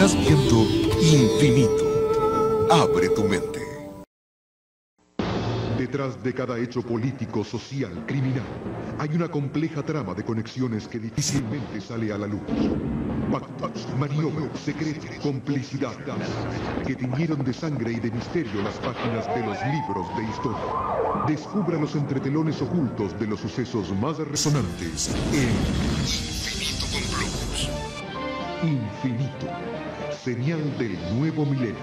Estás viendo Infinito. Abre tu mente. Detrás de cada hecho político, social, criminal, hay una compleja trama de conexiones que difícilmente sale a la luz. Pactos, maniobras, secretos, complicidad, que tiñeron de sangre y de misterio las páginas de los libros de historia. Descubra los entretelones ocultos de los sucesos más resonantes en Infinito con Globos. Infinito, señal del nuevo milenio.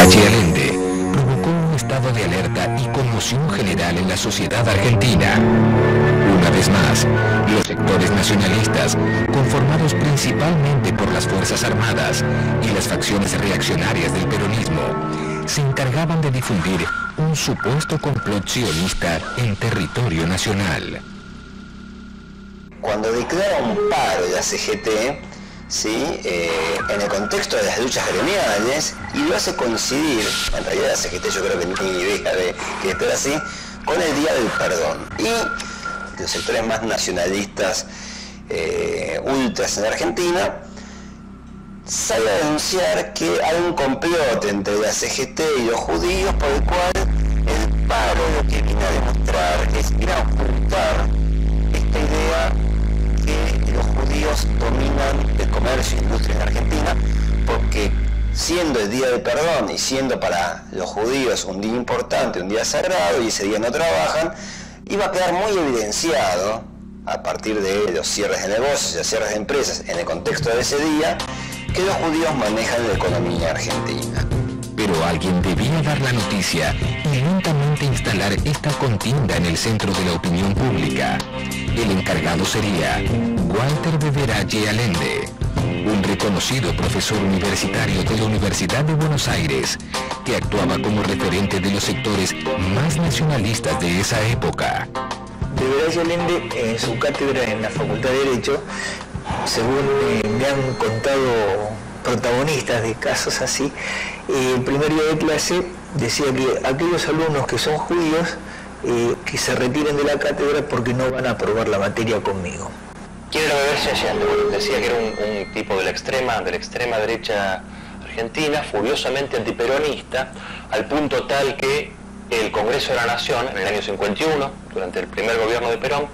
Allende provocó un estado de alerta y conmoción general en la sociedad argentina. Una vez más, los sectores nacionalistas, conformados principalmente por las Fuerzas Armadas y las facciones reaccionarias del peronismo, se encargaban de difundir un supuesto complot sionista en territorio nacional. Cuando declara un paro de la CGT, ¿sí? En el contexto de las luchas gremiales, y lo hace coincidir, en realidad la CGT yo creo que no tiene idea de que esté así, con el Día del Perdón. Y los sectores más nacionalistas, ultras en Argentina, sale a denunciar que hay un complot entre la CGT y los judíos por el cual el paro lo que viene a demostrar es ir a ocultar esta idea que los judíos dominan el comercio e industria en Argentina, porque siendo el Día del Perdón y siendo para los judíos un día importante, un día sagrado, y ese día no trabajan, iba a quedar muy evidenciado a partir de los cierres de negocios y los cierres de empresas en el contexto de ese día, que los judíos manejan la economía argentina. Pero alguien debía dar la noticia y lentamente instalar esta contienda en el centro de la opinión pública. El encargado sería Walter Beverache Allende, un reconocido profesor universitario de la Universidad de Buenos Aires, que actuaba como referente de los sectores más nacionalistas de esa época. Beverache Allende, en su cátedra en la Facultad de Derecho, según me han contado protagonistas de casos así, el primer día de clase decía que aquellos alumnos que son judíos que se retiren de la cátedra porque no van a aprobar la materia conmigo. ¿Quién era Beverache Allende? Bueno, decía que era un tipo de la extrema derecha argentina, furiosamente antiperonista, al punto tal que el Congreso de la Nación, en el año 51, durante el primer gobierno de Perón,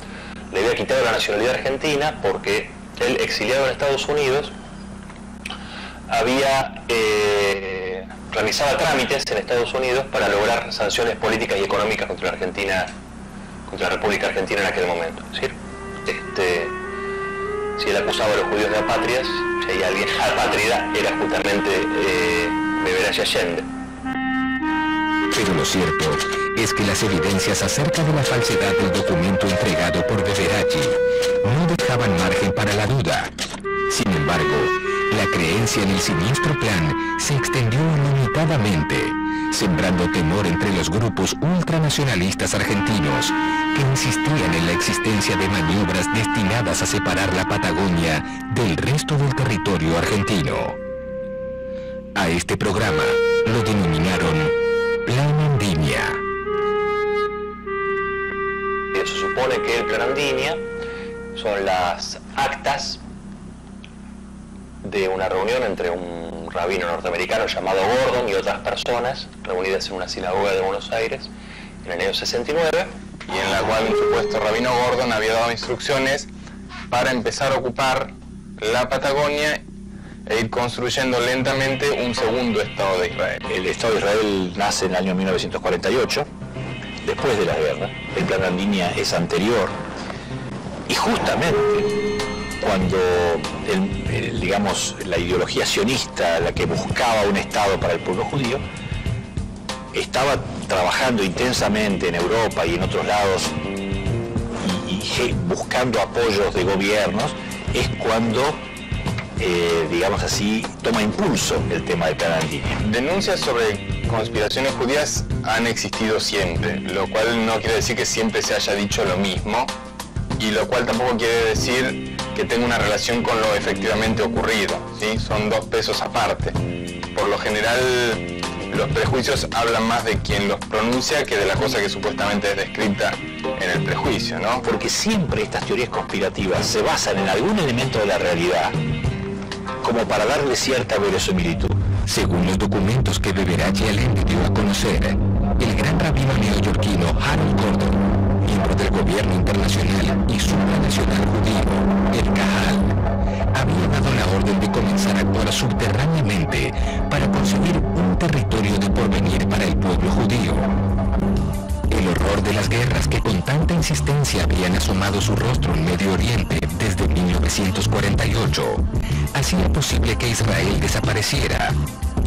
le había quitado la nacionalidad argentina porque él, exiliado en Estados Unidos, realizaba trámites en Estados Unidos para lograr sanciones políticas y económicas contra la Argentina, contra la República Argentina en aquel momento. Es decir, si él acusaba a los judíos de apátridas, si hay alguien apátrida, era justamente Beverache Allende. Pero lo cierto es que las evidencias acerca de la falsedad del documento entregado por Beverache no dejaban margen para la duda. Sin embargo, la creencia en el siniestro plan se extendió ilimitadamente, sembrando temor entre los grupos ultranacionalistas argentinos que insistían en la existencia de maniobras destinadas a separar la Patagonia del resto del territorio argentino. A este programa lo denominaron Plan Andinia. Se supone que el Plan Andinia son las actas de una reunión entre un rabino norteamericano llamado Gordon y otras personas reunidas en una sinagoga de Buenos Aires en el año 69, y en la cual un supuesto rabino Gordon había dado instrucciones para empezar a ocupar la Patagonia e ir construyendo lentamente un segundo Estado de Israel. El Estado de Israel nace en el año 1948, después de la guerra. El Plan Andinia es anterior, y justamente cuando digamos, la ideología sionista, la que buscaba un Estado para el pueblo judío, estaba trabajando intensamente en Europa y en otros lados y buscando apoyos de gobiernos, es cuando digamos así, toma impulso el tema del Plan Andina. Denuncias sobre conspiraciones judías han existido siempre, lo cual no quiere decir que siempre se haya dicho lo mismo, y lo cual tampoco quiere decir que tenga una relación con lo efectivamente ocurrido, ¿sí? Son dos pesos aparte. Por lo general, los prejuicios hablan más de quien los pronuncia que de la cosa que supuestamente es descrita en el prejuicio, ¿no? Porque siempre estas teorías conspirativas se basan en algún elemento de la realidad como para darle cierta verosimilitud. Según los documentos que Beberache Allende dio a conocer, el gran rabino neoyorquino Harold Gordon, miembro del gobierno internacional y supranacional judío, el Kahal, había dado la orden de comenzar a actuar subterráneamente para conseguir un territorio de porvenir para el pueblo judío. El horror de las guerras que con tanta insistencia habían asomado su rostro en Medio Oriente desde 1948 hacía posible que Israel desapareciera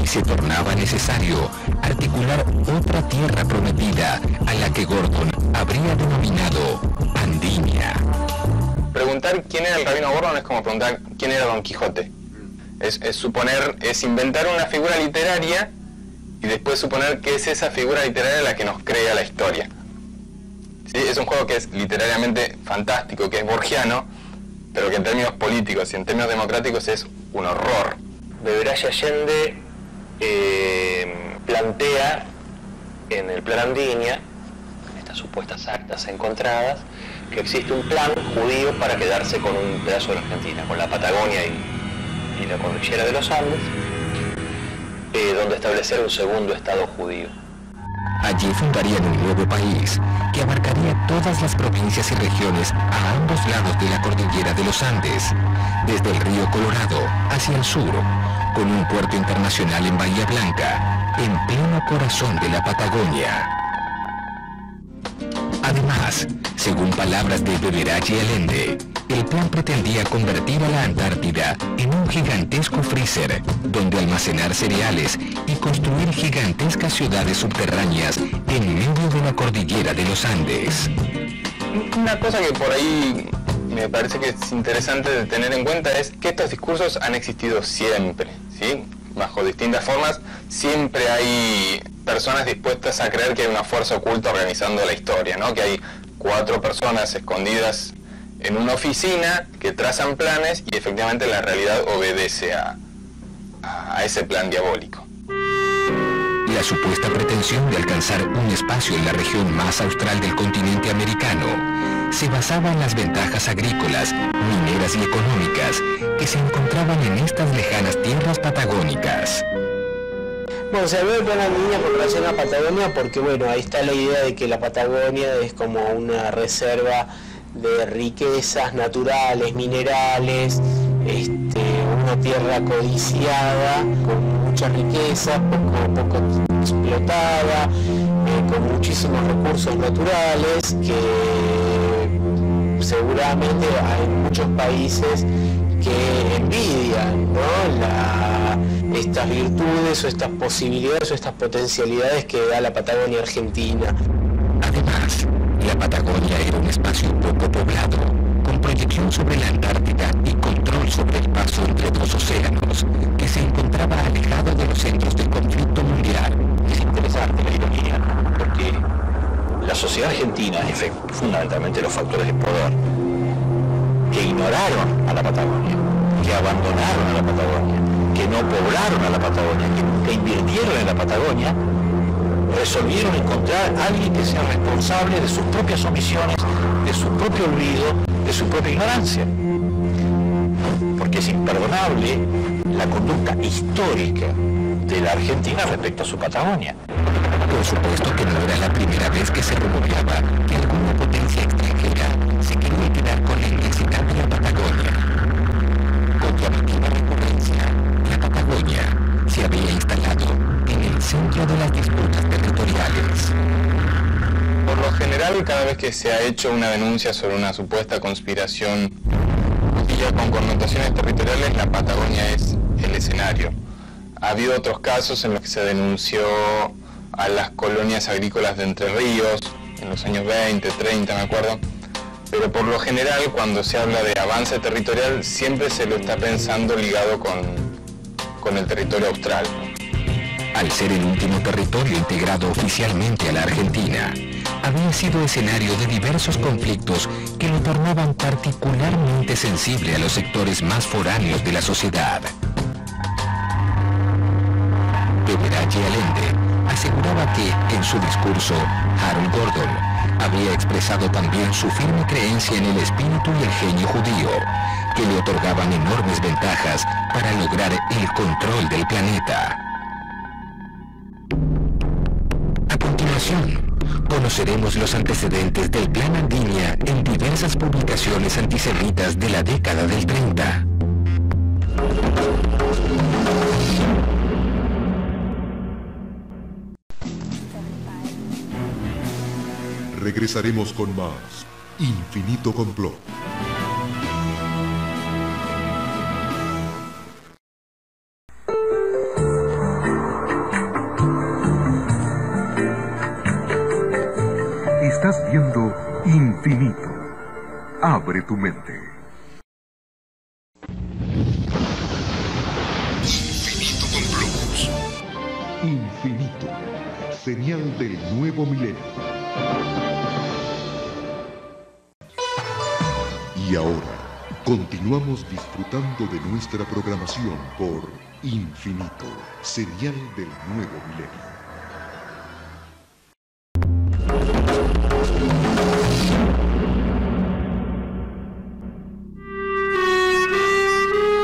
y se tornaba necesario articular otra tierra prometida a la que Gordon habría denominado Andinia. Preguntar quién era el rabino Gordon es como preguntar quién era Don Quijote. Es inventar una figura literaria y después suponer que es esa figura literaria la que nos crea la historia. ¿Sí? Es un juego que es literariamente fantástico, que es borgiano, pero que en términos políticos y en términos democráticos es un horror. Beberache Allende plantea en el Plan Andina, en estas supuestas actas encontradas, que existe un plan judío para quedarse con un pedazo de la Argentina, con la Patagonia y la cordillera de los Andes, donde establecer un segundo estado judío. Allí fundarían un nuevo país que abarcaría todas las provincias y regiones a ambos lados de la cordillera de los Andes, desde el río Colorado hacia el sur, con un puerto internacional en Bahía Blanca, en pleno corazón de la Patagonia. Además, según palabras de Beberache Allende, el plan pretendía convertir a la Antártida en un gigantesco freezer donde almacenar cereales y construir gigantescas ciudades subterráneas en medio de la cordillera de los Andes. Una cosa que por ahí me parece que es interesante de tener en cuenta es que estos discursos han existido siempre, ¿sí? Bajo distintas formas, siempre hay personas dispuestas a creer que hay una fuerza oculta organizando la historia, ¿no? Que hay 4 personas escondidas en una oficina que trazan planes y efectivamente la realidad obedece a ese plan diabólico. La supuesta pretensión de alcanzar un espacio en la región más austral del continente americano se basaba en las ventajas agrícolas, mineras y económicas que se encontraban en estas lejanas tierras patagónicas. Bueno, se habló del Plan Andina con relación a Patagonia porque, bueno, ahí está la idea de que la Patagonia es como una reserva de riquezas naturales, minerales, una tierra codiciada, con mucha riqueza, poco explotada, con muchísimos recursos naturales que seguramente hay muchos países que envidian, ¿no? Estas virtudes o estas posibilidades o estas potencialidades que da la Patagonia Argentina. Además, la Patagonia era un espacio poco poblado, con proyección sobre la Antártida y control sobre el paso entre 2 océanos, que se encontraba alejado de los centros del conflicto mundial. Es interesante la ironía, porque la sociedad argentina, fundamentalmente los factores de poder, que ignoraron a la Patagonia, que abandonaron a la Patagonia, que no poblaron a la Patagonia, que nunca invirtieron en la Patagonia, resolvieron encontrar a alguien que sea responsable de sus propias omisiones, de su propio olvido, de su propia ignorancia. Porque es imperdonable la conducta histórica de la Argentina respecto a su Patagonia. Por supuesto que no era la primera vez que se rumoreaba que alguna potencia extranjera se quería quedar con la inmensidad de la Patagonia. Con llamativa recurrencia, la Patagonia se había instalado en el centro de las disputas territoriales. Por lo general, cada vez que se ha hecho una denuncia sobre una supuesta conspiración judía con connotaciones territoriales, la Patagonia es el escenario. Ha habido otros casos en los que se denunció a las colonias agrícolas de Entre Ríos, en los años 20, 30, me acuerdo, pero por lo general cuando se habla de avance territorial siempre se lo está pensando ligado con el territorio austral. Al ser el último territorio integrado oficialmente a la Argentina, había sido escenario de diversos conflictos que lo tornaban particularmente sensible a los sectores más foráneos de la sociedad. Beberaye Allende aseguraba que, en su discurso, Harold Gordon había expresado también su firme creencia en el espíritu y el genio judío, que le otorgaban enormes ventajas para lograr el control del planeta. A continuación, conoceremos los antecedentes del Plan Andinia en diversas publicaciones antisemitas de la década del 30. Regresaremos con más Infinito Complot. Estás viendo Infinito. Abre tu mente. Infinito Complot. Infinito. Señal del nuevo milenio. Y ahora, continuamos disfrutando de nuestra programación por Infinito, señal del nuevo milenio.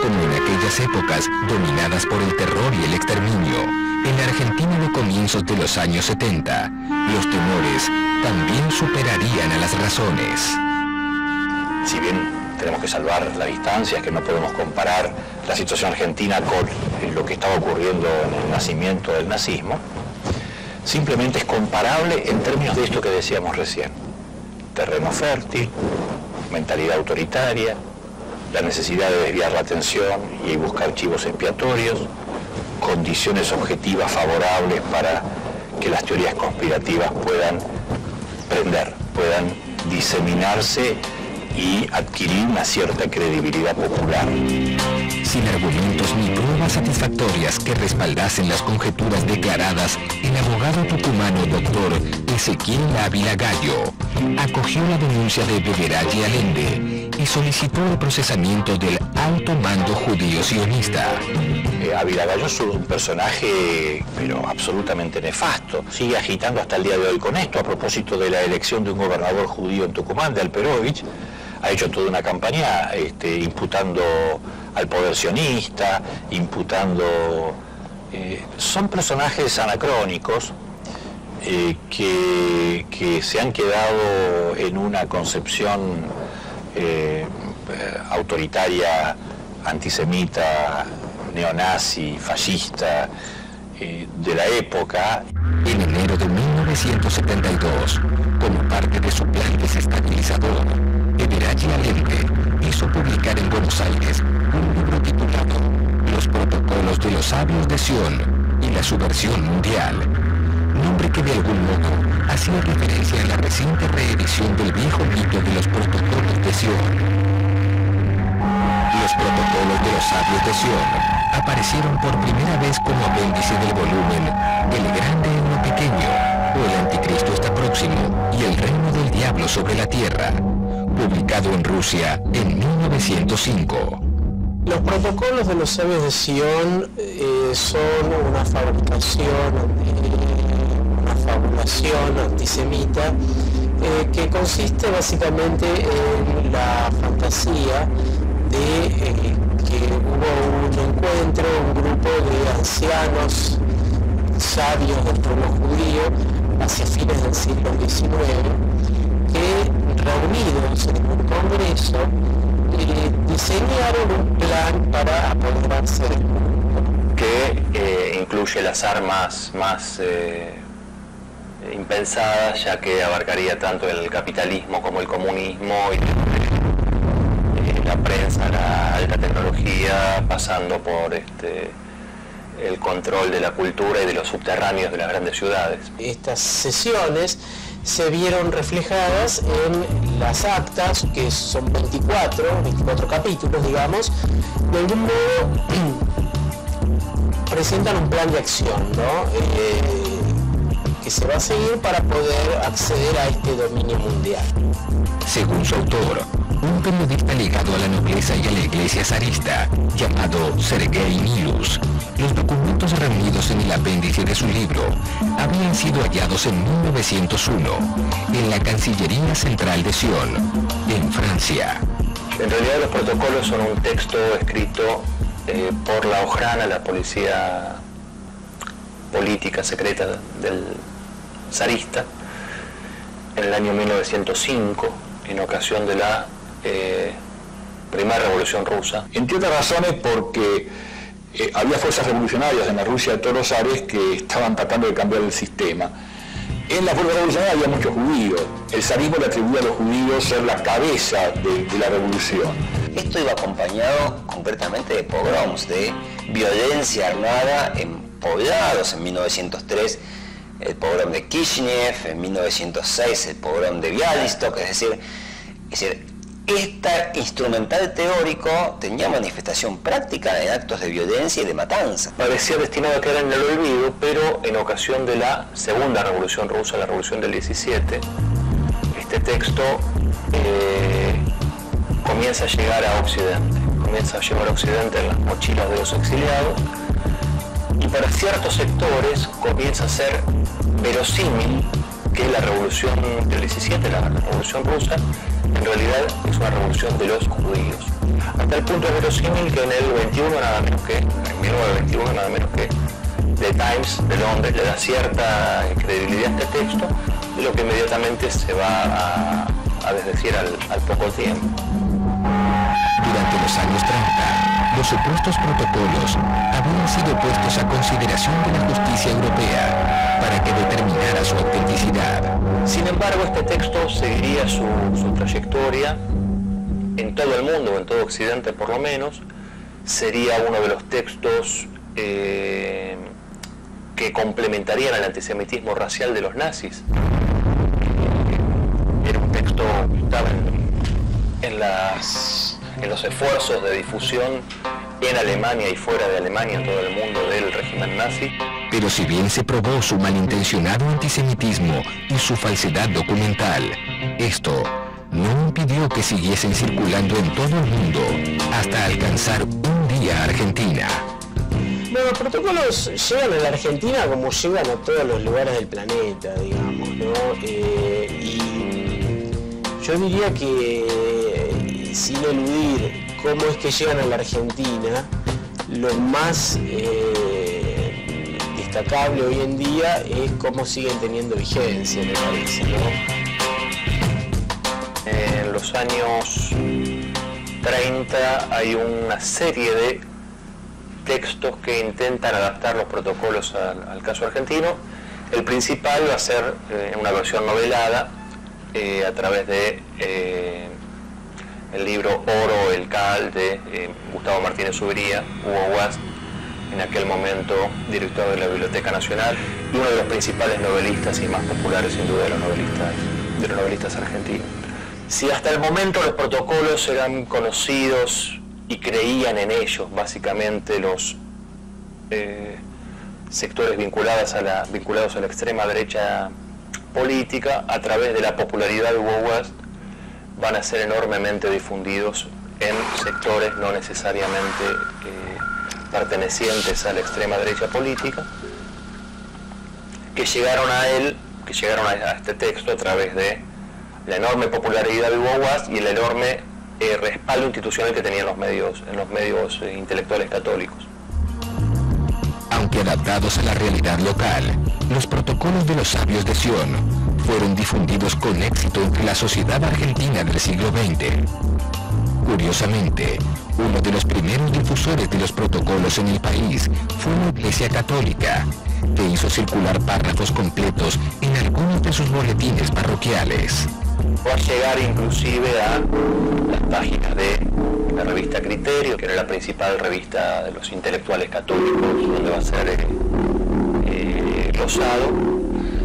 Como en aquellas épocas dominadas por el terror y el exterminio, en la Argentina de comienzos de los años 70, los temores también superarían a las razones. Si bien tenemos que salvar la distancia, es que no podemos comparar la situación argentina con lo que estaba ocurriendo en el nacimiento del nazismo, simplemente es comparable en términos de esto que decíamos recién. Terreno fértil, mentalidad autoritaria, la necesidad de desviar la atención y buscar chivos expiatorios, condiciones objetivas favorables para que las teorías conspirativas puedan prender, puedan diseminarse y adquirir una cierta credibilidad popular. Sin argumentos ni pruebas satisfactorias que respaldasen las conjeturas declaradas, el abogado tucumano Dr. Ezequiel Ávila Gallo acogió la denuncia de Beberaye Allende y solicitó el procesamiento del alto mando judío sionista. Ávila Gallo es un personaje, pero absolutamente nefasto. Sigue agitando hasta el día de hoy con esto, a propósito de la elección de un gobernador judío en Tucumán, de Alperovich. Ha hecho toda una campaña imputando al poder sionista, imputando... son personajes anacrónicos que se han quedado en una concepción autoritaria, antisemita, neonazi, fascista de la época. En enero de 1972, como parte de su plan desestabilizador, Beberaye Allende hizo publicar en Buenos Aires un libro titulado Los protocolos de los sabios de Sion y la subversión mundial, nombre que de algún modo hacía referencia a la reciente reedición del viejo mito de los protocolos de Sion. Los protocolos de los sabios de Sion aparecieron por primera vez como apéndice del volumen El Grande en lo Pequeño, o El Anticristo está próximo y el reino del diablo sobre la tierra, publicado en Rusia en 1905. Los protocolos de los sabios de Sion son una fabulación antisemita que consiste básicamente en la fantasía de que hubo un encuentro, un grupo de ancianos sabios del pueblo judío hacia fines del siglo XIX, que reunidos en un congreso diseñaron un plan para apoderarse del mundo. Que incluye las armas más impensadas, ya que abarcaría tanto el capitalismo como el comunismo, y la prensa, la alta tecnología, pasando por el control de la cultura y de los subterráneos de las grandes ciudades. Estas sesiones se vieron reflejadas en las actas, que son 24 capítulos, digamos. De algún modo presentan un plan de acción, ¿no? Que se va a seguir para poder acceder a este dominio mundial. Según su autor, un periodista ligado a la nobleza y a la iglesia zarista, llamado Sergei Nilus, los documentos reunidos en el apéndice de su libro habían sido hallados en 1901 en la Cancillería Central de Sion, en Francia. En realidad los protocolos son un texto escrito por la Ojrana, la policía política secreta del zarista, en el año 1905, en ocasión de la primera revolución rusa. Entre otras razones porque había fuerzas revolucionarias en la Rusia de todos los zares que estaban tratando de cambiar el sistema. En la fuerza revolucionaria había muchos judíos. El zarismo le atribuía a los judíos ser la cabeza de la revolución. Esto iba acompañado concretamente de pogroms, de violencia armada en poblados. En 1903 el pogrom de Kishinev, en 1906 el pogrom de Bialystok, es decir, este instrumental teórico tenía manifestación práctica en actos de violencia y de matanza. Parecía destinado a quedar en el olvido, pero en ocasión de la segunda revolución rusa, la revolución del 17, este texto comienza a llegar a Occidente, en las mochilas de los exiliados, y para ciertos sectores comienza a ser verosímil que la revolución del 17, la revolución rusa, en realidad es una revolución de los judíos. Hasta el punto es verosímil que en el 1921 nada menos que The Times de Londres le da cierta credibilidad a este texto, de lo que inmediatamente se va a desdecir al poco tiempo. Durante los años 30, los supuestos protocolos habían sido puestos a consideración de la justicia europea para que determinara su autenticidad. Sin embargo, este texto seguiría su trayectoria en todo el mundo, en todo Occidente por lo menos. Sería uno de los textos que complementarían el antisemitismo racial de los nazis. Era un texto que estaba en los esfuerzos de difusión en Alemania y fuera de Alemania, en todo el mundo, del régimen nazi. Pero si bien se probó su malintencionado antisemitismo y su falsedad documental, esto no impidió que siguiesen circulando en todo el mundo hasta alcanzar un día a Argentina. Bueno, los protocolos llegan a la Argentina como llegan a todos los lugares del planeta, digamos, ¿no? Y yo diría que, sin eludir cómo es que llegan a la Argentina, lo más destacable hoy en día es cómo siguen teniendo vigencia, me parece, ¿no? En los años 30 hay una serie de textos que intentan adaptar los protocolos al caso argentino. El principal va a ser una versión novelada a través de el libro Oro, el Cal, de Gustavo Martínez Ubería, Hugo Guast, en aquel momento director de la Biblioteca Nacional, y uno de los principales novelistas y más populares sin duda de los novelistas argentinos. Si hasta el momento los protocolos eran conocidos y creían en ellos básicamente los sectores vinculados a la extrema derecha política, a través de la popularidad de Hugo Guast van a ser enormemente difundidos en sectores no necesariamente pertenecientes a la extrema derecha política, que llegaron a este texto a través de la enorme popularidad de Hugo Guast y el enorme respaldo institucional que tenían en los medios intelectuales católicos. Aunque adaptados a la realidad local, los protocolos de los sabios de Sion fueron difundidos con éxito entre la sociedad argentina del siglo XX. Curiosamente, uno de los primeros difusores de los protocolos en el país fue la Iglesia Católica, que hizo circular párrafos completos en algunos de sus boletines parroquiales. Va a llegar inclusive a las páginas de la revista Criterio, que era la principal revista de los intelectuales católicos, donde va a ser glosado.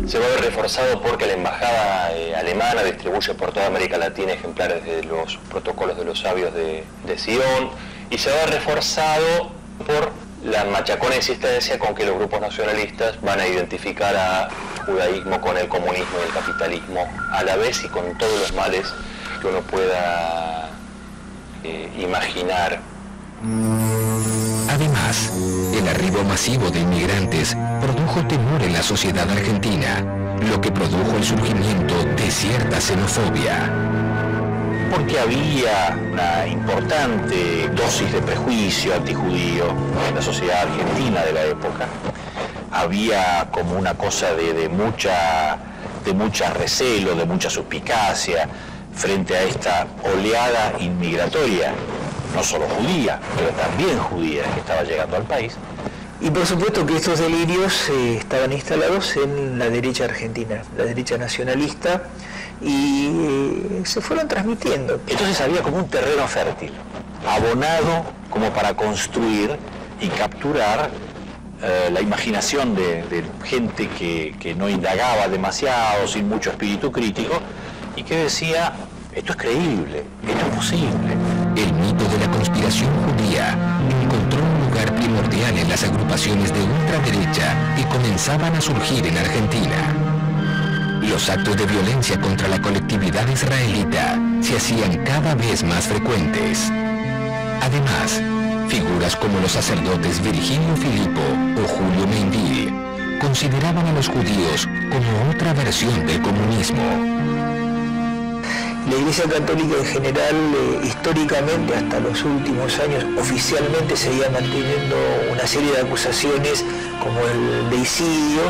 se va a ver reforzado porque la embajada alemana distribuye por toda América Latina ejemplares de los protocolos de los sabios de Sion, y se va a ver reforzado por la machacona insistencia con que los grupos nacionalistas van a identificar a judaísmo con el comunismo y el capitalismo a la vez y con todos los males que uno pueda imaginar. Además, el arribo masivo de inmigrantes produjo temor en la sociedad argentina, lo que produjo el surgimiento de cierta xenofobia. Porque había una importante dosis de prejuicio antijudío en la sociedad argentina de la época. Había como una cosa de mucha recelo, de mucha suspicacia frente a esta oleada inmigratoria, no solo judía, pero también judía que estaba llegando al país. Y por supuesto que estos delirios estaban instalados en la derecha argentina, la derecha nacionalista, y se fueron transmitiendo. Entonces había como un terreno fértil, abonado como para construir y capturar la imaginación de gente que no indagaba demasiado, sin mucho espíritu crítico, y que decía, esto es creíble, esto es posible. El mito de la conspiración judía encontró un lugar primordial en las agrupaciones de ultraderecha que comenzaban a surgir en Argentina. Los actos de violencia contra la colectividad israelita se hacían cada vez más frecuentes. Además, figuras como los sacerdotes Virgilio Filipo o Julio Meinville consideraban a los judíos como otra versión del comunismo. La Iglesia Católica en general, históricamente, hasta los últimos años, oficialmente seguía manteniendo una serie de acusaciones como el deicidio,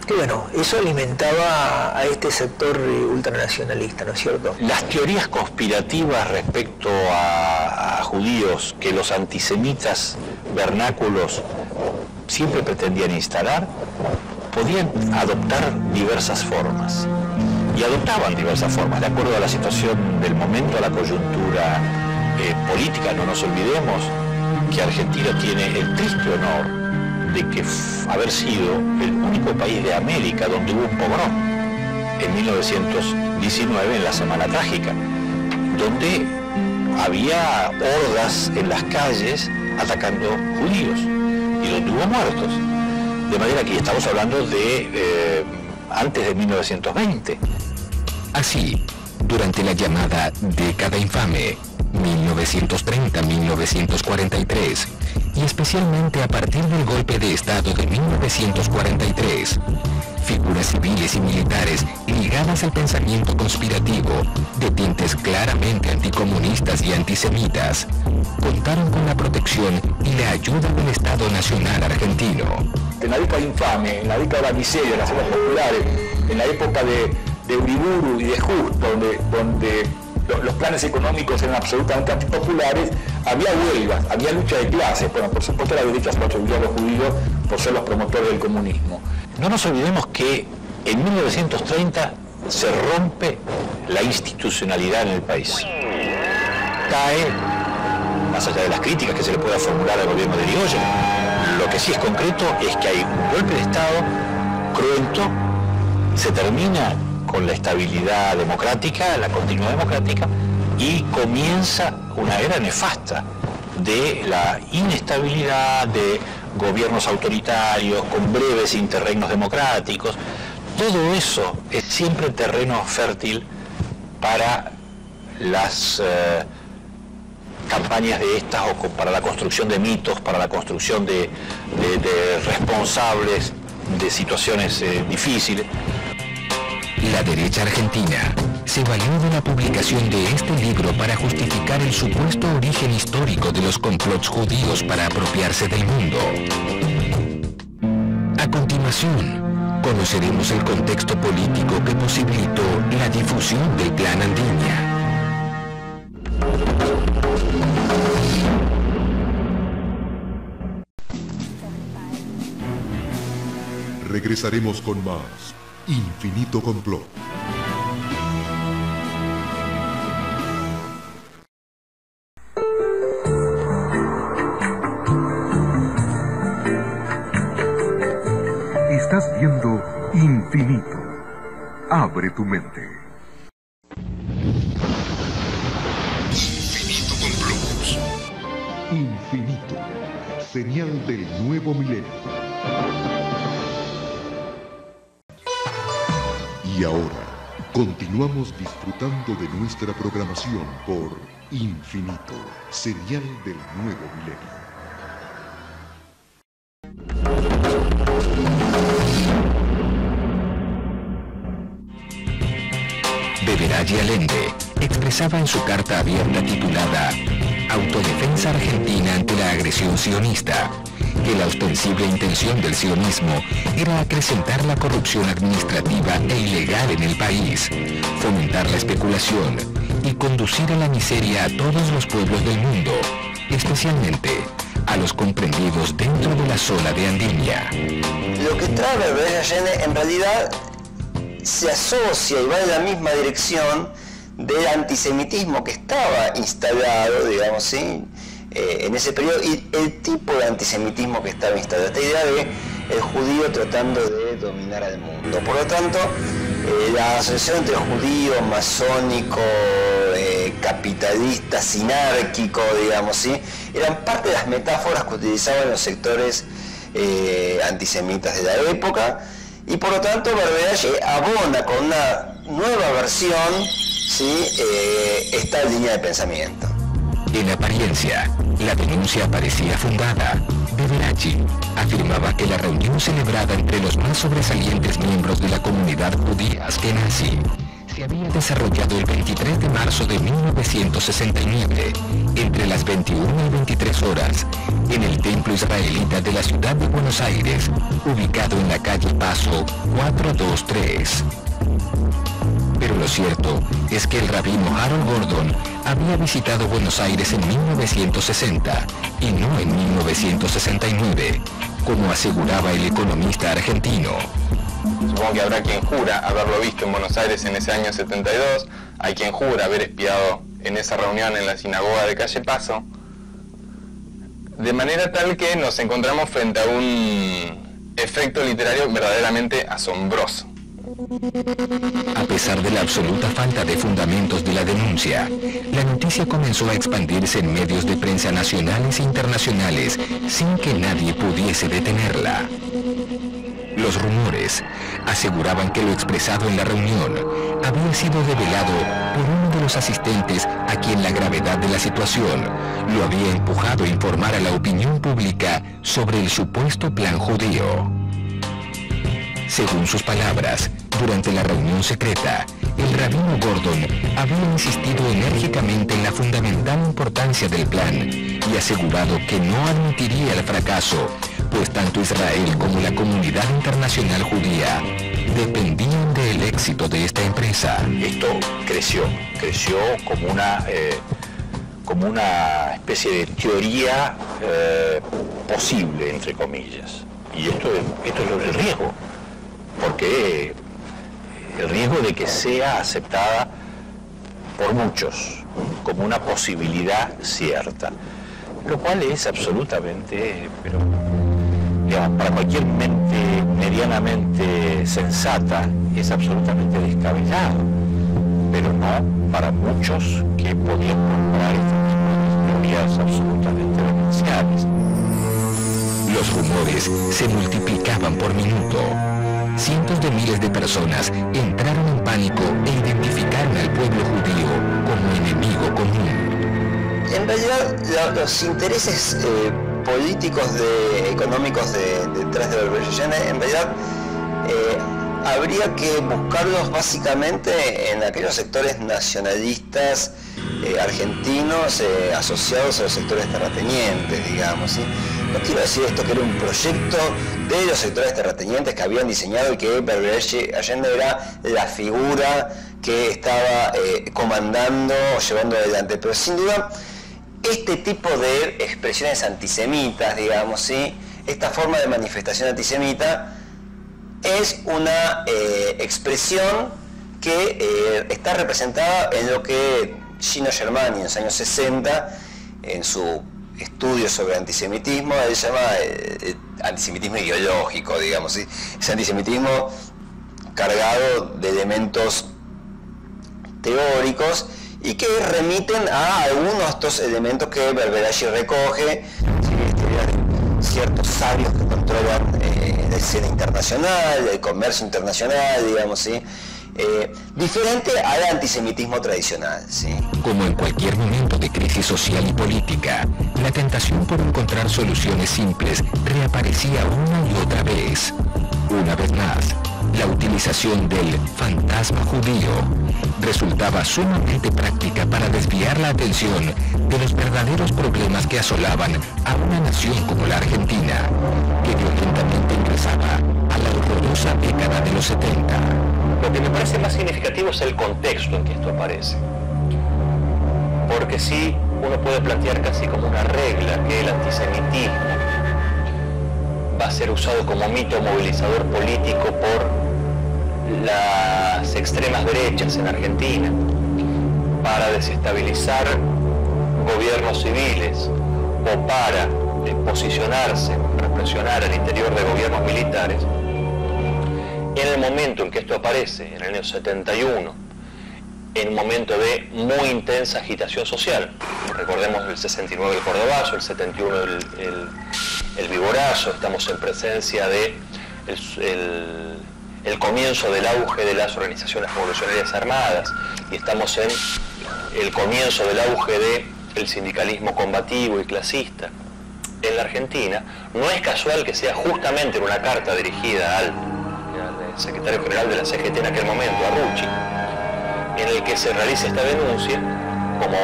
que bueno, eso alimentaba a este sector ultranacionalista, ¿no es cierto? Las teorías conspirativas respecto a judíos que los antisemitas vernáculos siempre pretendían instalar, podían adoptar diversas formas. Y adoptaban diversas formas, de acuerdo a la situación del momento, a la coyuntura política. No nos olvidemos que Argentina tiene el triste honor de que haber sido el único país de América donde hubo un pogrom en 1919, en la Semana Trágica, donde había hordas en las calles atacando judíos y donde hubo muertos. De manera que estamos hablando de antes de 1920. Así, durante la llamada década infame, 1930-1943, y especialmente a partir del golpe de Estado de 1943, figuras civiles y militares ligadas al pensamiento conspirativo, de tintes claramente anticomunistas y antisemitas, contaron con la protección y la ayuda del Estado Nacional Argentino. En la década infame, en la década de la miseria, en las zonas populares, en la época de Uriburu y de Justo, donde los planes económicos eran absolutamente antipopulares, había huelgas, había lucha de clases. Bueno, por supuesto la derecha se lo atribuyó a los judíos por ser los promotores del comunismo. No nos olvidemos que en 1930 se rompe la institucionalidad en el país. Cae, más allá de las críticas que se le pueda formular al gobierno de Irigoyen, lo que sí es concreto es que hay un golpe de Estado cruento, se termina con la estabilidad democrática, la continuidad democrática, y comienza una era nefasta de la inestabilidad, de gobiernos autoritarios, con breves interregnos democráticos. Todo eso es siempre terreno fértil para las campañas de estas, o para la construcción de mitos, para la construcción de responsables de situaciones difíciles. La derecha argentina se valió de la publicación de este libro para justificar el supuesto origen histórico de los complots judíos para apropiarse del mundo. A continuación, conoceremos el contexto político que posibilitó la difusión del Plan Andiña. Regresaremos con más Infinito Complot. Estás viendo Infinito. Abre tu mente. Infinito con Globos. Infinito. Señal del nuevo milenio. Y ahora, continuamos disfrutando de nuestra programación por Infinito. Señal del nuevo milenio. Beveridge Allende expresaba en su carta abierta titulada Autodefensa Argentina ante la agresión sionista que la ostensible intención del sionismo era acrecentar la corrupción administrativa e ilegal en el país, fomentar la especulación y conducir a la miseria a todos los pueblos del mundo, especialmente a los comprendidos dentro de la zona de Andinia. Lo que trae Beveridge Allende en realidad se asocia y va en la misma dirección del antisemitismo que estaba instalado, digamos, ¿sí? En ese periodo, y el tipo de antisemitismo que estaba instalado, esta idea de el judío tratando de dominar al mundo. Por lo tanto, la asociación entre judío, masónico, capitalista, sinárquico, digamos, ¿sí? Eran parte de las metáforas que utilizaban los sectores antisemitas de la época, y por lo tanto Beveridge abona con una nueva versión, ¿sí? Esta línea de pensamiento. En apariencia, la denuncia parecía fundada. Beveridge afirmaba que la reunión celebrada entre los más sobresalientes miembros de la comunidad judía askenazi se había desarrollado el 23 de marzo de 1969, entre las 21 y 23 horas, en el templo israelita de la ciudad de Buenos Aires, ubicado en la calle Paso 423. Pero lo cierto es que el rabino Harold Gordon había visitado Buenos Aires en 1960 y no en 1969, como aseguraba el economista argentino. Supongo que habrá quien jura haberlo visto en Buenos Aires en ese año 72, hay quien jura haber espiado en esa reunión en la sinagoga de calle Paso, de manera tal que nos encontramos frente a un efecto literario verdaderamente asombroso. A pesar de la absoluta falta de fundamentos de la denuncia, la noticia comenzó a expandirse en medios de prensa nacionales e internacionales sin que nadie pudiese detenerla. Los rumores aseguraban que lo expresado en la reunión había sido develado por uno de los asistentes a quien la gravedad de la situación lo había empujado a informar a la opinión pública sobre el supuesto plan judío. Según sus palabras, durante la reunión secreta, el rabino Gordon había insistido enérgicamente en la fundamental importancia del plan y asegurado que no admitiría el fracaso, pues tanto Israel como la comunidad internacional judía dependían del éxito de esta empresa. Esto creció como una especie de teoría posible, entre comillas. Y esto es el riesgo, porque el riesgo de que sea aceptada por muchos como una posibilidad cierta, lo cual es absolutamente, pero digamos, para cualquier mente medianamente sensata es absolutamente descabellado, pero no para muchos que podían comprar este tipo de teorías absolutamente demenciales. Los rumores se multiplicaban por minuto. Cientos de miles de personas entraron en pánico e identificaron al pueblo judío como enemigo común. En realidad, los intereses políticos económicos detrás de Beveridge Allende, en realidad habría que buscarlos básicamente en aquellos sectores nacionalistas argentinos asociados a los sectores terratenientes, digamos, ¿sí? No quiero decir esto que era un proyecto de los sectores terratenientes que habían diseñado y que Beveridge Allende era la figura que estaba comandando o llevando adelante, pero sin duda este tipo de expresiones antisemitas, digamos, ¿sí? Esta forma de manifestación antisemita es una expresión que está representada en lo que Gino Germani en los años 60, en su estudios sobre antisemitismo, él llama antisemitismo ideológico, digamos, ¿sí? Ese antisemitismo cargado de elementos teóricos y que remiten a algunos de estos elementos que Berberaci recoge, ¿sí? Ciertos sabios que controlan la escena internacional, el comercio internacional, digamos, ¿sí? Diferente al antisemitismo tradicional, ¿sí? Como en cualquier momento de crisis social y política, la tentación por encontrar soluciones simples reaparecía una y otra vez. Una vez más, la utilización del fantasma judío resultaba sumamente práctica para desviar la atención de los verdaderos problemas que asolaban a una nación como la Argentina, que violentamente ingresaba a la horrorosa década de los 70. Lo que me parece más significativo es el contexto en que esto aparece. Porque sí, uno puede plantear casi como una regla que el antisemitismo va a ser usado como mito movilizador político por las extremas derechas en Argentina para desestabilizar gobiernos civiles o para posicionarse, represionar al interior de gobiernos militares. En el momento en que esto aparece, en el año 71, en un momento de muy intensa agitación social, recordemos el 69 el Cordobazo, el 71 el Viborazo, estamos en presencia de el comienzo del auge de las organizaciones revolucionarias armadas y estamos en el comienzo del auge del sindicalismo combativo y clasista en la Argentina. No es casual que sea justamente en una carta dirigida al secretario general de la CGT en aquel momento, a Rucci, en el que se realiza esta denuncia como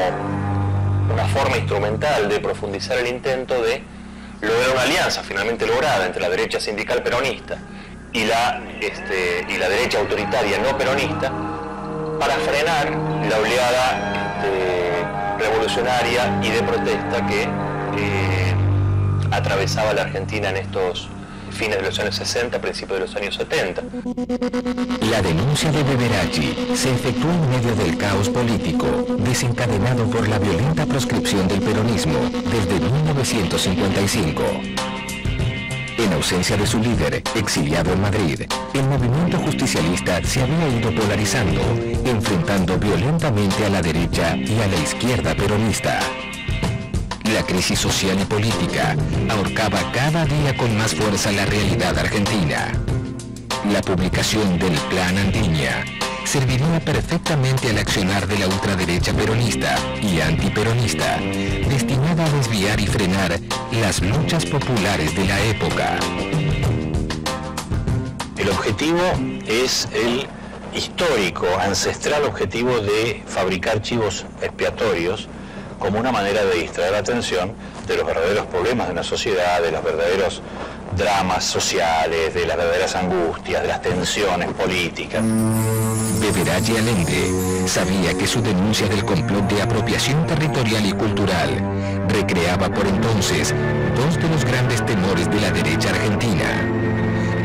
una forma instrumental de profundizar el intento de lograr una alianza finalmente lograda entre la derecha sindical peronista y la derecha autoritaria no peronista para frenar la oleada revolucionaria y de protesta que atravesaba la Argentina en estos fines de los años 60, principios de los años 70. La denuncia de Berberaci se efectuó en medio del caos político desencadenado por la violenta proscripción del peronismo desde 1955. En ausencia de su líder, exiliado en Madrid, el movimiento justicialista se había ido polarizando, enfrentando violentamente a la derecha y a la izquierda peronista. La crisis social y política ahorcaba cada día con más fuerza la realidad argentina. La publicación del Plan Andiña serviría perfectamente al accionar de la ultraderecha peronista y antiperonista, destinada a desviar y frenar las luchas populares de la época. El objetivo es el histórico, ancestral objetivo de fabricar chivos expiatorios como una manera de distraer la atención de los verdaderos problemas de una sociedad, de los verdaderos dramas sociales, de las verdaderas angustias, de las tensiones políticas. Berberaci Allende sabía que su denuncia del complot de apropiación territorial y cultural recreaba por entonces dos de los grandes temores de la derecha argentina: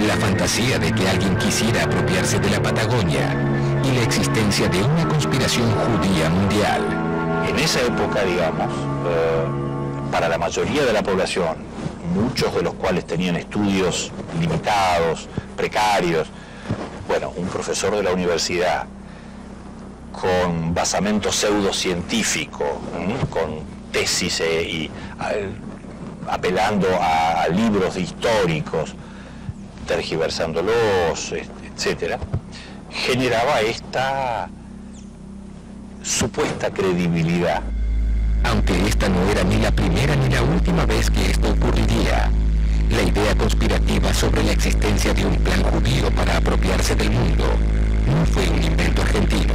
la fantasía de que alguien quisiera apropiarse de la Patagonia y la existencia de una conspiración judía mundial. En esa época, digamos, para la mayoría de la población, muchos de los cuales tenían estudios limitados, precarios, bueno, un profesor de la universidad con basamento pseudocientífico, con tesis y apelando a libros históricos, tergiversándolos, etcétera, generaba esta supuesta credibilidad. Aunque esta no era ni la primera ni la última vez que esto ocurriría, la idea conspirativa sobre la existencia de un plan judío para apropiarse del mundo no fue un invento argentino.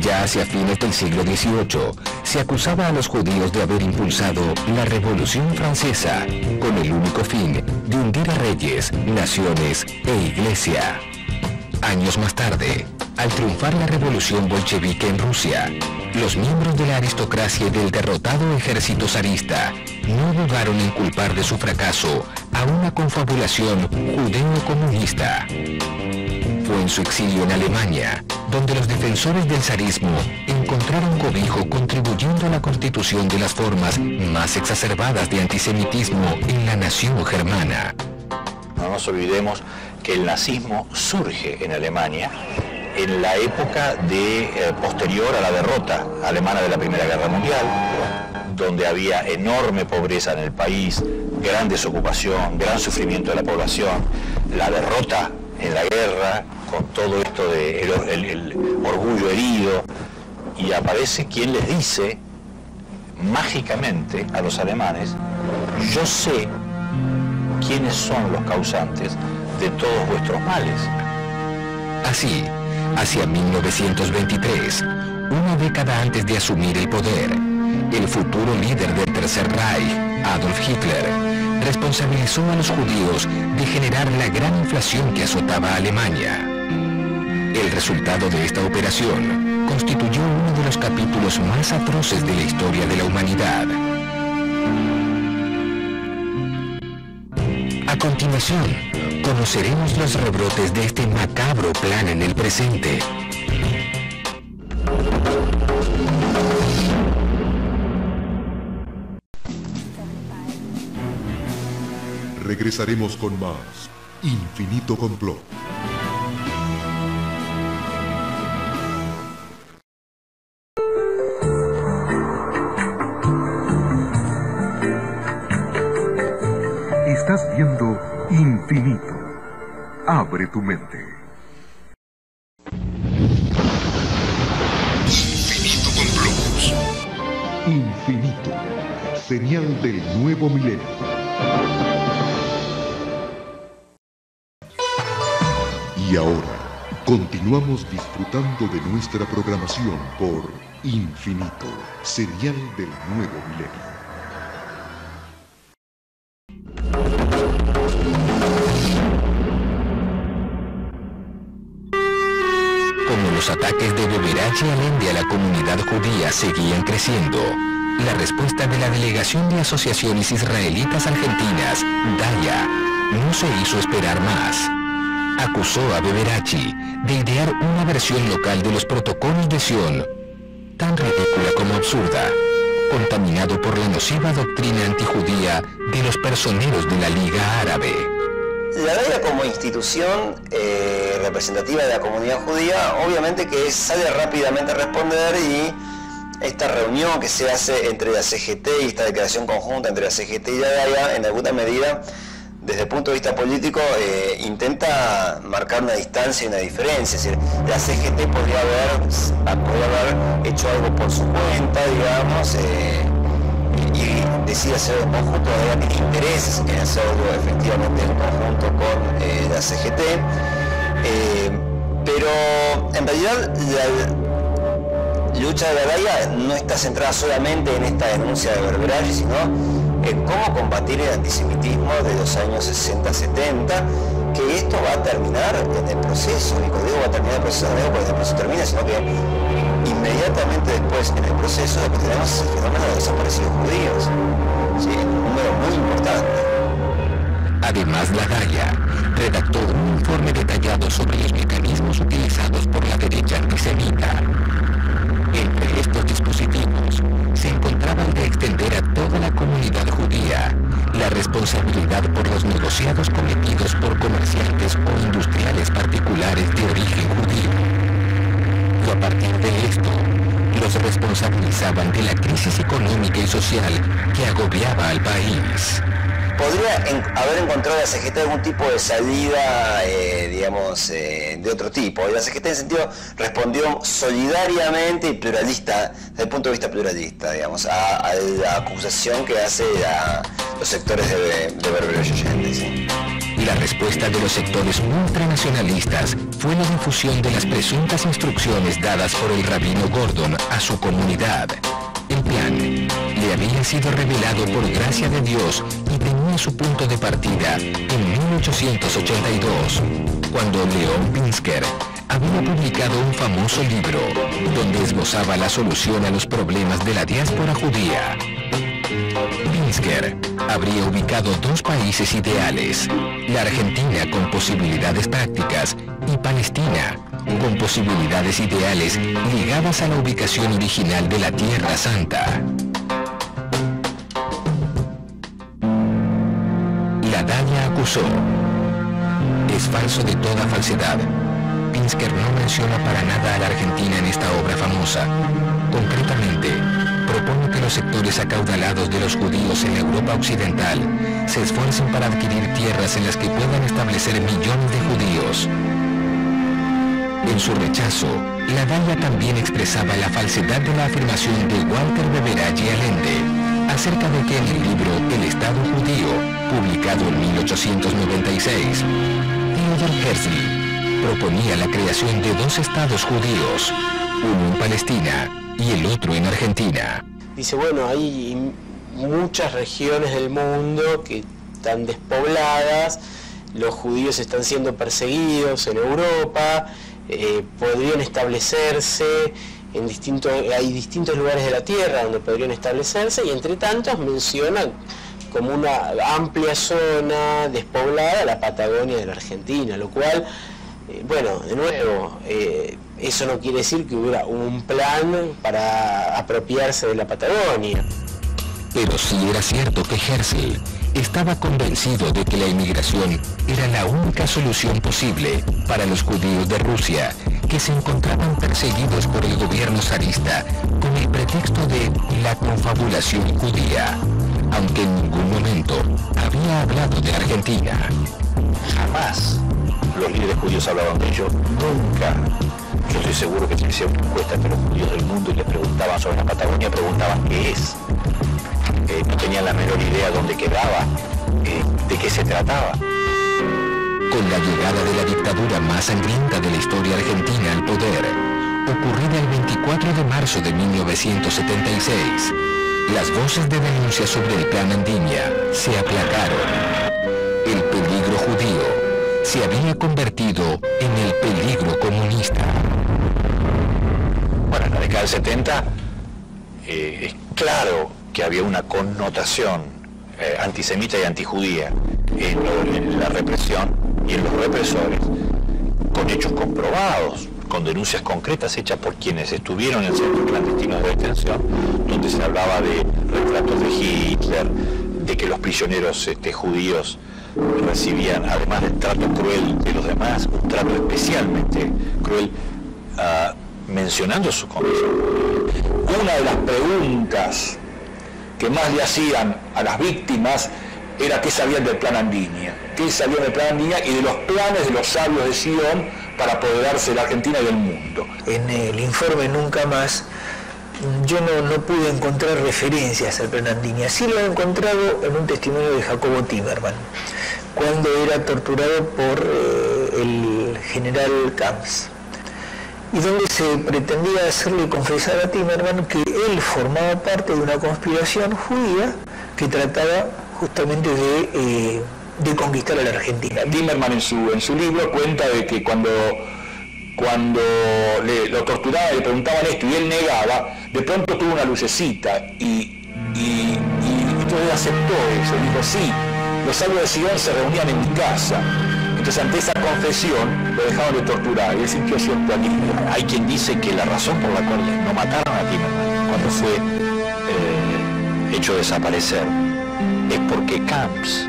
Ya hacia fines del siglo XVIII, se acusaba a los judíos de haber impulsado la Revolución Francesa con el único fin de hundir a reyes, naciones e iglesia. Años más tarde, al triunfar la revolución bolchevique en Rusia, los miembros de la aristocracia y del derrotado ejército zarista no dudaron en culpar de su fracaso a una confabulación judeo-comunista. Fue en su exilio en Alemania donde los defensores del zarismo encontraron encontraron cobijo contribuyendo a la constitución de las formas más exacerbadas de antisemitismo en la nación germana. No nos olvidemos que el nazismo surge en Alemania en la época posterior a la derrota alemana de la Primera Guerra Mundial, donde había enorme pobreza en el país, gran desocupación, gran sufrimiento de la población, la derrota en la guerra, con todo esto de el orgullo herido, y aparece quien les dice mágicamente a los alemanes: yo sé quiénes son los causantes de todos vuestros males. Así, hacia 1923, una década antes de asumir el poder, el futuro líder del Tercer Reich, Adolf Hitler, responsabilizó a los judíos de generar la gran inflación que azotaba a Alemania. El resultado de esta operación constituyó uno de los capítulos más atroces de la historia de la humanidad. A continuación, conoceremos los rebrotes de este macabro plan en el presente. Regresaremos con más Infinito Complot. Estás viendo Infinito. Abre tu mente. Infinito Complot. Infinito. Señal del nuevo milenio. Y ahora, continuamos disfrutando de nuestra programación por Infinito, señal del nuevo milenio. Como los ataques de Beberachi Allende a la comunidad judía seguían creciendo, la respuesta de la Delegación de Asociaciones Israelitas Argentinas, DAIA, no se hizo esperar más. Acusó a Beberachi de idear una versión local de los protocolos de Sion, tan ridícula como absurda, contaminado por la nociva doctrina antijudía de los personeros de la Liga Árabe. La DAIA como institución representativa de la comunidad judía, obviamente que sale rápidamente a responder, y esta reunión que se hace entre la CGT y esta declaración conjunta entre la CGT y la DAIA, en alguna medida, desde el punto de vista político, intenta marcar una distancia y una diferencia. Es decir, la CGT podría haber hecho algo por su cuenta, digamos, y decide hacerlo en conjunto. La DAIA tiene intereses en hacerlo efectivamente en conjunto con la CGT, pero en realidad la lucha de la DAIA no está centrada solamente en esta denuncia de Beberachi, sino en cómo combatir el antisemitismo de los años 60-70, que esto va a terminar en el proceso. Y cuando digo va a terminar el proceso, no digo cuando el proceso termina, sino que inmediatamente después en el proceso lo que tenemos es el fenómeno de desaparecidos judíos, ¿sí? Un número muy importante. Además, la DAIA redactó un informe detallado sobre los mecanismos utilizados por la derecha antisemita. Entre estos dispositivos se encontraba el de extender a toda la comunidad judía la responsabilidad por los negociados cometidos por comerciantes o industriales particulares de origen judío. Y a partir de esto, los responsabilizaban de la crisis económica y social que agobiaba al país. ¿Podría haber encontrado la CGT algún tipo de salida, digamos, de otro tipo? La CGT en ese sentido respondió solidariamente y pluralista, desde el punto de vista pluralista, digamos, a la acusación que hace los sectores de Beberachi Allende, ¿sí? La respuesta de los sectores ultranacionalistas fue la difusión de las presuntas instrucciones dadas por el rabino Gordon a su comunidad. El plan le había sido revelado por gracia de Dios y tenía su punto de partida en 1882, cuando León Pinsker había publicado un famoso libro donde esbozaba la solución a los problemas de la diáspora judía. Pinsker habría ubicado dos países ideales, la Argentina con posibilidades prácticas y Palestina con posibilidades ideales ligadas a la ubicación original de la Tierra Santa. La Dalia acusó: es falso de toda falsedad. Pinsker no menciona para nada a la Argentina en esta obra famosa. Concretamente, propone que los sectores acaudalados de los judíos en la Europa occidental se esfuercen para adquirir tierras en las que puedan establecer millones de judíos. En su rechazo, la Dalia también expresaba la falsedad de la afirmación de Walter Beveridge Allende acerca de que en el libro El Estado Judío, publicado en 1896, Theodor Herzl proponía la creación de dos estados judíos, uno en Palestina y el otro en Argentina. Dice, bueno, hay muchas regiones del mundo que están despobladas, los judíos están siendo perseguidos en Europa, podrían establecerse hay distintos lugares de la Tierra donde podrían establecerse, y entre tantos mencionan como una amplia zona despoblada la Patagonia de la Argentina, lo cual, bueno, de nuevo, eso no quiere decir que hubiera un plan para apropiarse de la Patagonia. Pero sí era cierto que Herzl estaba convencido de que la inmigración era la única solución posible para los judíos de Rusia, que se encontraban perseguidos por el gobierno zarista con el pretexto de la confabulación judía, aunque en ningún momento había hablado de Argentina. Jamás los líderes judíos hablaban de ello, nunca. Yo estoy seguro que si hacía una encuesta entre los judíos del mundo y les preguntaban sobre la Patagonia, preguntaban qué es. No tenían la menor idea dónde quedaba, de qué se trataba. Con la llegada de la dictadura más sangrienta de la historia argentina al poder, ocurrida el 24 de marzo de 1976, las voces de denuncia sobre el Plan Andinia se aplacaron. El peligro judío se había convertido en el peligro comunista. Bueno, en la década del 70 es claro que había una connotación antisemita y antijudía en la represión y en los represores, con hechos comprobados, con denuncias concretas hechas por quienes estuvieron en centros clandestinos de detención, donde se hablaba de retratos de Hitler, de que los prisioneros judíos recibían, además del trato cruel de los demás, un trato especialmente cruel, mencionando su condición. Una de las preguntas que más le hacían a las víctimas era qué sabían del Plan Andinia, qué sabían del Plan Andinia y de los planes de los sabios de Sion para apoderarse de la Argentina y del mundo. En el informe Nunca Más, yo no pude encontrar referencias al Plan Andinia. Sí lo he encontrado en un testimonio de Jacobo Timerman, cuando era torturado por el general Camps, y donde se pretendía hacerle confesar a Timerman que él formaba parte de una conspiración judía que trataba justamente de conquistar a la Argentina. Timerman en su libro cuenta de que cuando lo torturaban y le preguntaban esto y él negaba, de pronto tuvo una lucecita y entonces aceptó eso, dijo sí, los sabios de Sion se reunían en mi casa. Entonces ante esa confesión lo dejaron de torturar y él sintió cierto alivio. Hay quien dice que la razón por la cual no mataron a Timerman cuando fue hecho desaparecer es porque Camps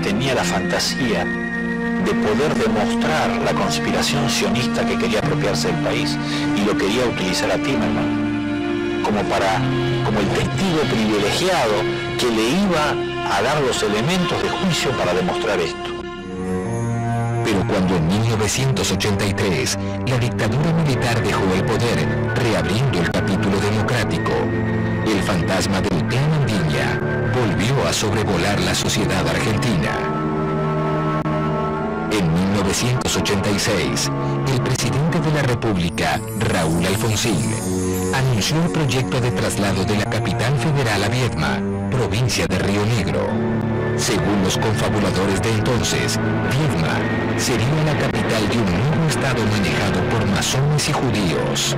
tenía la fantasía de poder demostrar la conspiración sionista que quería apropiarse del país y lo quería utilizar a Timerman como el testigo privilegiado que le iba a dar los elementos de juicio para demostrar esto. Pero cuando en 1983 la dictadura militar dejó el poder, reabriendo el capítulo democrático, el fantasma del Plan Andinia volvió a sobrevolar la sociedad argentina. En 1986, el presidente de la República, Raúl Alfonsín, anunció el proyecto de traslado de la capital federal a Viedma, provincia de Río Negro. Según los confabuladores de entonces, Viedma sería la capital de un nuevo estado manejado por masones y judíos.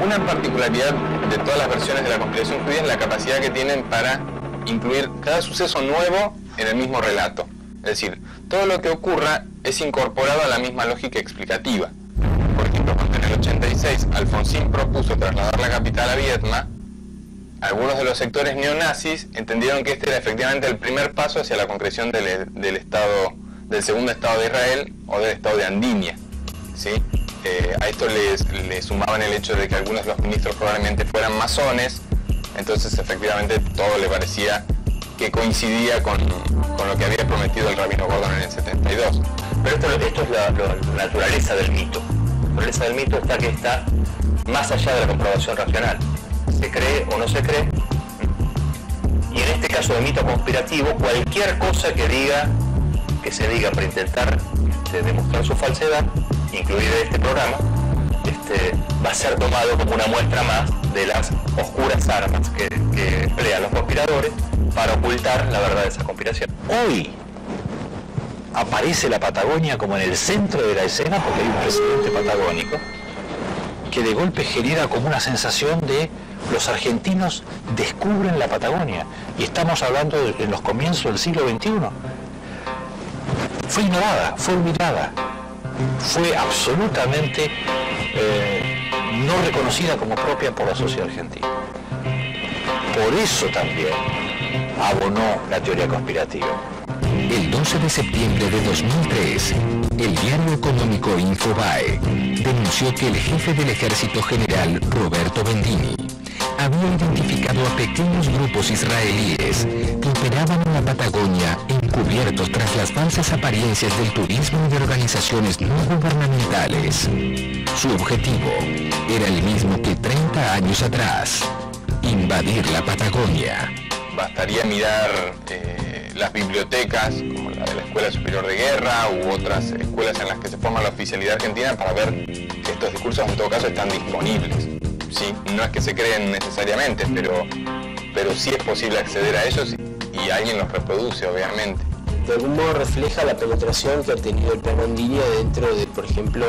Una particularidad de todas las versiones de la conspiración judía es la capacidad que tienen para incluir cada suceso nuevo en el mismo relato. Es decir, todo lo que ocurra es incorporado a la misma lógica explicativa. por ejemplo, cuando en el 86 Alfonsín propuso trasladar la capital a Viedma, algunos de los sectores neonazis entendieron que este era efectivamente el primer paso hacia la concreción del Estado, del segundo Estado de Israel o del Estado de Andinia, ¿sí? A esto le sumaban el hecho de que algunos de los ministros probablemente fueran masones, entonces efectivamente todo le parecía que coincidía con lo que había prometido el rabino Gordon en el 72. Pero esto es la naturaleza del mito. La naturaleza del mito está que está más allá de la comprobación racional. Se cree o no se cree. Y en este caso de mito conspirativo, cualquier cosa que se diga para intentar demostrar su falsedad, incluido este programa, va a ser tomado como una muestra más de las oscuras armas que emplean los conspiradores para ocultar la verdad de esa conspiración. Hoy aparece la Patagonia como en el centro de la escena porque hay un presidente patagónico que de golpe genera como una sensación de los argentinos descubren la Patagonia, y estamos hablando en los comienzos del siglo XXI. Fue ignorada, fue olvidada, fue absolutamente no reconocida como propia por la sociedad argentina. Por eso también abonó la teoría conspirativa. El 12 de septiembre de 2003, el diario económico Infobae denunció que el jefe del Ejército General, Roberto Bendini, había identificado a pequeños grupos israelíes que operaban en la Patagonia encubiertos tras las falsas apariencias del turismo y de organizaciones no gubernamentales. Su objetivo era el mismo que 30 años atrás: invadir la Patagonia. Bastaría mirar las bibliotecas, como la de la Escuela Superior de Guerra u otras escuelas en las que se forma la oficialidad argentina, para ver que estos discursos en todo caso están disponibles. Sí, no es que se creen necesariamente, pero sí es posible acceder a ellos y alguien los reproduce, obviamente. De algún modo refleja la penetración que ha tenido el plan Andinia dentro de, por ejemplo,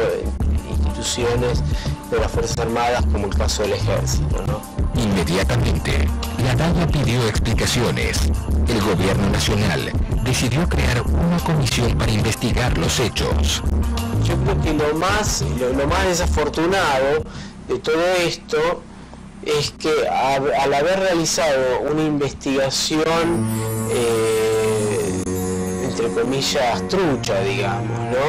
instituciones de las Fuerzas Armadas, como el caso del Ejército, ¿no? Inmediatamente, la DAIA pidió explicaciones. El gobierno nacional decidió crear una comisión para investigar los hechos. Yo creo que lo más desafortunado de todo esto es que al haber realizado una investigación entre comillas trucha, digamos, ¿no?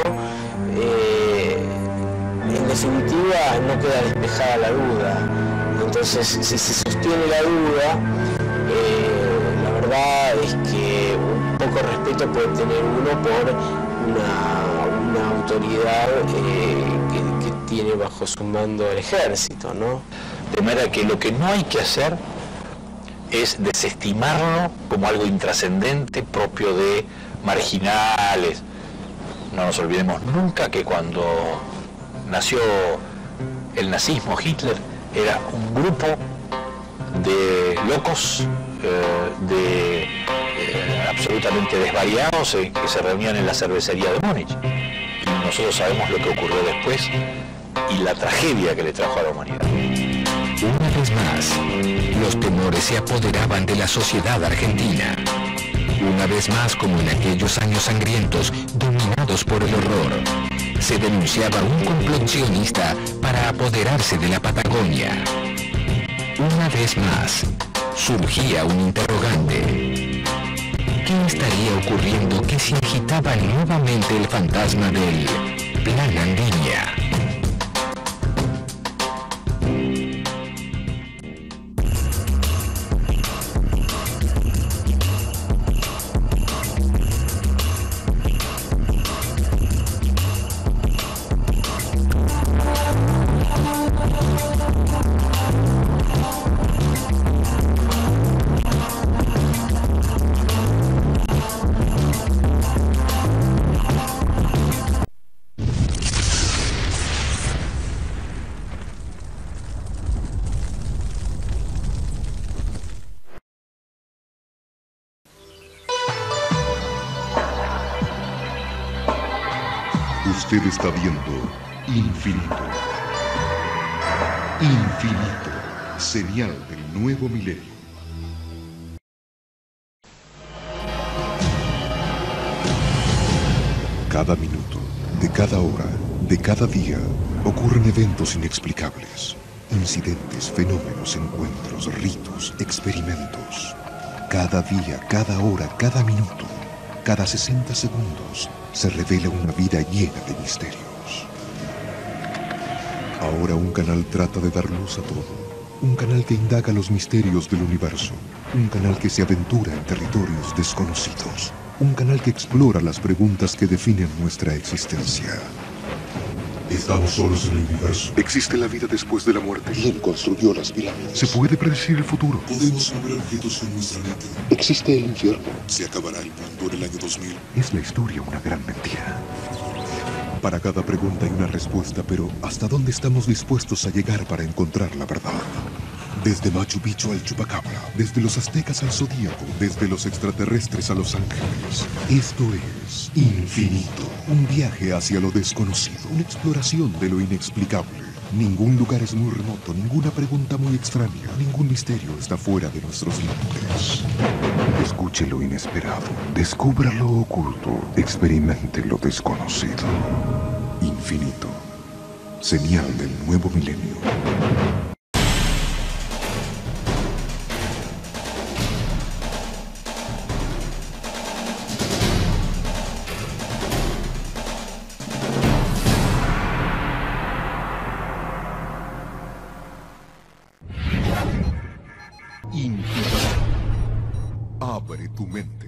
En definitiva no queda despejada la duda. Entonces, si se sostiene la duda, la verdad es que un poco de respeto puede tener uno por una autoridad que tiene bajo su mando el ejército, ¿no? De manera que lo que no hay que hacer es desestimarlo como algo intrascendente, propio de marginales. No nos olvidemos nunca que cuando nació el nazismo, Hitler era un grupo de locos, absolutamente desvariados, que se reunían en la cervecería de Múnich. Y nosotros sabemos lo que ocurrió después y la tragedia que le trajo a la humanidad. Una vez más, los temores se apoderaban de la sociedad argentina. Una vez más, como en aquellos años sangrientos, dominados por el horror, se denunciaba un complot sionista para apoderarse de la Patagonia. Una vez más, surgía un interrogante. ¿Qué estaría ocurriendo que se agitaba nuevamente el fantasma del Plan Andinia? Usted está viendo Infinito. Infinito, señal del nuevo milenio. Cada minuto, de cada hora, de cada día, ocurren eventos inexplicables. Incidentes, fenómenos, encuentros, ritos, experimentos. Cada día, cada hora, cada minuto, cada 60 segundos, se revela una vida llena de misterios. Ahora un canal trata de dar luz a todo. Un canal que indaga los misterios del universo. Un canal que se aventura en territorios desconocidos. Un canal que explora las preguntas que definen nuestra existencia. ¿Estamos solos en el universo? ¿Existe la vida después de la muerte? ¿Quién construyó las pirámides? ¿Se puede predecir el futuro? ¿Podemos mover objetos con nuestra mente? ¿Existe el infierno? ¿Se acabará el mundo en el año 2000? ¿Es la historia una gran mentira? Para cada pregunta hay una respuesta, pero ¿hasta dónde estamos dispuestos a llegar para encontrar la verdad? Desde Machu Picchu al Chupacabra, desde los aztecas al Zodíaco, desde los extraterrestres a los ángeles. Esto es Infinito, un viaje hacia lo desconocido, una exploración de lo inexplicable. Ningún lugar es muy remoto, ninguna pregunta muy extraña, ningún misterio está fuera de nuestros límites. Escuche lo inesperado, descubra lo oculto, experimente lo desconocido. Infinito, señal del nuevo milenio. Infinito. Abre tu mente.